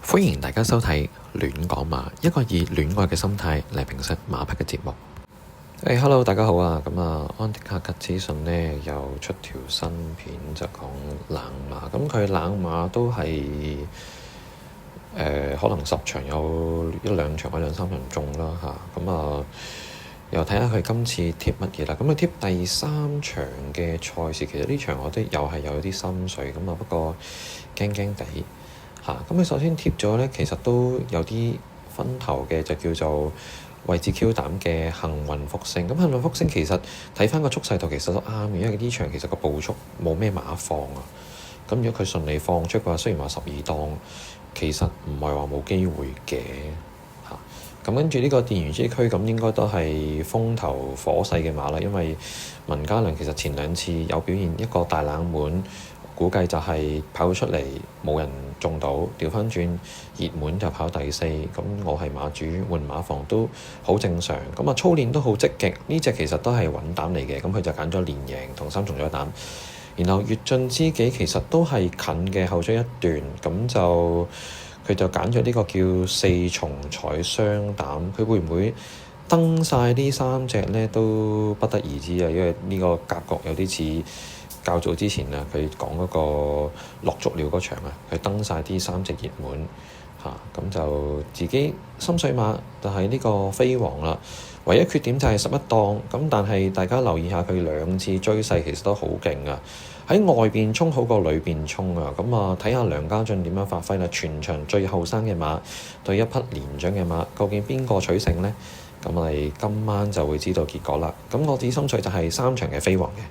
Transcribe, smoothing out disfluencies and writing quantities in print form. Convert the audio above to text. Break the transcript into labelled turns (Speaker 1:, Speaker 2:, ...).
Speaker 1: 歡迎大家收睇戀講馬，一個以戀愛嘅心態嚟評述馬匹嘅節目。Hello， 大家好啊！安迪卡吉資訊呢又出條新片，就講冷馬。咁佢冷馬都係可能10場有一兩場或者兩三場中啦嚇。又睇下佢今次貼乜嘢啦。咁佢貼第3場嘅賽事，其實呢場我都又係有啲心水咁啊，不過驚驚地嚇。咁佢首先貼咗呢，其實都有啲分頭嘅，就叫做位置 Q 膽嘅幸運福星。咁幸運福星其實睇翻個速勢圖其實都啱嘅，因為呢場其實個步速冇咩馬放啊。咁如果佢順利放出嘅話，雖然話12檔，其實唔係話冇機會嘅嚇。咁跟住呢個電魚之區咁應該都係風頭火勢嘅馬啦，因為文家良其實前2次有表現，一個大冷門，估計就係跑出嚟冇人中到，調翻轉熱門就跑第4。咁我係馬主換馬房都好正常。咁操練都好積極，呢隻其實都係穩膽嚟嘅。咁佢就揀咗連贏同3重彩膽，然後越進知己其實都係近嘅後追一段，咁就佢就揀咗呢個叫4重彩雙膽。佢會唔會登晒呢3隻呢？都不得而知啊！因為呢個格局有啲似較早之前啊，佢講嗰個落足了嗰場啊，佢登晒啲3隻熱門嚇，咁就自己心水馬就係呢個飛王啦。唯一缺點就係11檔，咁但係大家留意下佢2次追勢其實都好勁啊！喺外邊衝好過裏邊衝啊！睇下梁家俊點樣發揮啦。全場最後生嘅馬對一匹年長嘅馬，究竟邊個取勝呢？咁我哋今晚就會知道結果啦。咁我自己心水就係3場嘅飛王嘅。